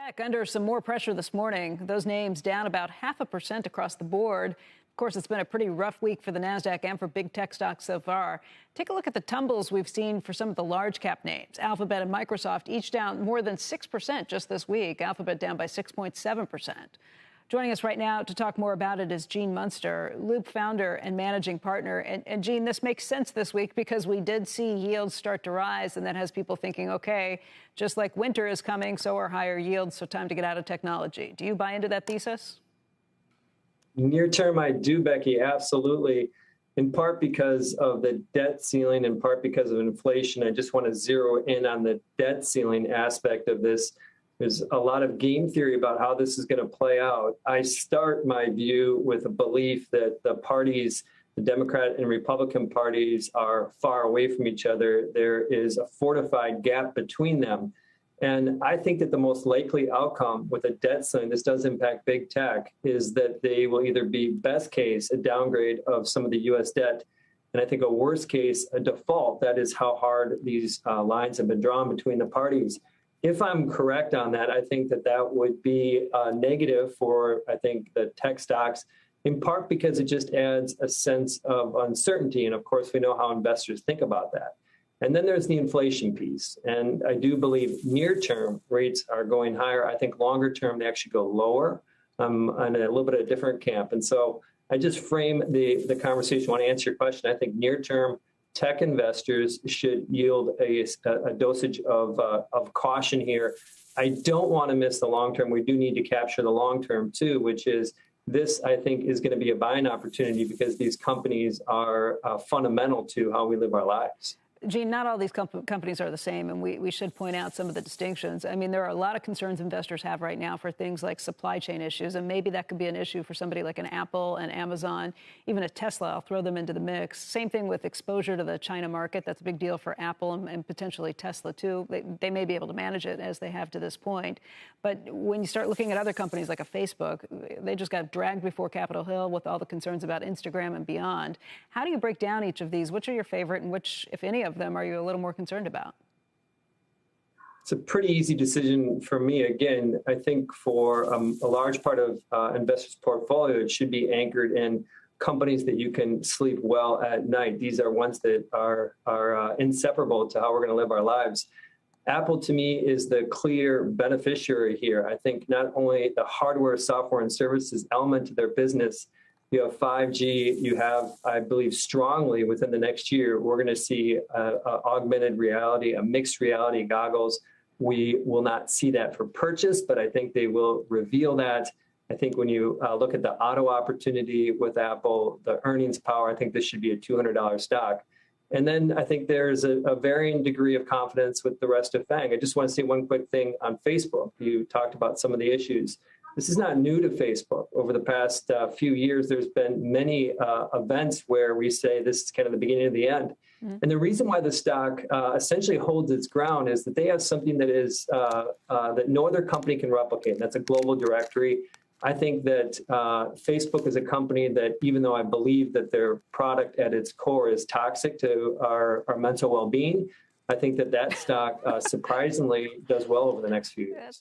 Tech under some more pressure this morning. Those names down about 0.5% across the board. Of course, it's been a pretty rough week for the Nasdaq and for big tech stocks so far. Take a look at the tumbles we've seen for some of the large cap names. Alphabet and Microsoft each down more than 6% just this week. Alphabet down by 6.7%. Joining us right now to talk more about it is Gene Munster, Loop founder and managing partner. And Gene, this makes sense this week because we did see yields start to rise, and that has people thinking, okay, just like winter is coming, so are higher yields, so time to get out of technology. Do you buy into that thesis? Near term, I do, Becky, absolutely. In part because of the debt ceiling, in part because of inflation. I just want to zero in on the debt ceiling aspect of this. There's a lot of game theory about how this is going to play out. I start my view with a belief that the parties, the Democrat and Republican parties, are far away from each other. There is a fortified gap between them. And I think that the most likely outcome with a debt ceiling, this does impact big tech, is that they will either be, best case, a downgrade of some of the U.S. debt, and I think a worst case, a default. That is how hard these lines have been drawn between the parties. If I'm correct on that, I think that that would be negative for, I think, the tech stocks, in part because it just adds a sense of uncertainty. And of course, we know how investors think about that. And then there's the inflation piece. And I do believe near-term rates are going higher. I think longer-term, they actually go lower. I'm on a little bit of a different camp. And so I just frame the conversation. I want to answer your question. I think near-term, tech investors should yield a dosage of caution here. I don't want to miss the long term. We do need to capture the long term too, which is this, I think, is going to be a buying opportunity because these companies are fundamental to how we live our lives. Gene, not all these companies are the same, and we should point out some of the distinctions. I mean, there are a lot of concerns investors have right now for things like supply chain issues, and maybe that could be an issue for somebody like an Apple and Amazon, even a Tesla. I'll throw them into the mix. Same thing with exposure to the China market. That's a big deal for Apple and potentially Tesla, too. They may be able to manage it as they have to this point. But when you start looking at other companies like a Facebook, they just got dragged before Capitol Hill with all the concerns about Instagram and beyond. How do you break down each of these? Which are your favorite, and which, if any of them, are you a little more concerned about? It's a pretty easy decision for me. Again, I think for a large part of investors' portfolio, it should be anchored in companies that you can sleep well at night. These are ones that are inseparable to how we're going to live our lives. Apple, to me, is the clear beneficiary here. I think not only the hardware, software, and services element to their business. You have 5G, you have, I believe strongly within the next year, we're going to see augmented reality, a mixed reality goggles. We will not see that for purchase, but I think they will reveal that. I think when you look at the auto opportunity with Apple, the earnings power, I think this should be a $200 stock. And then I think there's a varying degree of confidence with the rest of FANG. I just want to say one quick thing on Facebook. You talked about some of the issues. This is not new to Facebook. Over the past few years, there's been many events where we say this is kind of the beginning of the end. Mm-hmm. And the reason why the stock essentially holds its ground is that they have something that is that no other company can replicate. And that's a global directory. I think that Facebook is a company that, even though I believe that their product at its core is toxic to our mental well-being, I think that stock surprisingly does well over the next few years.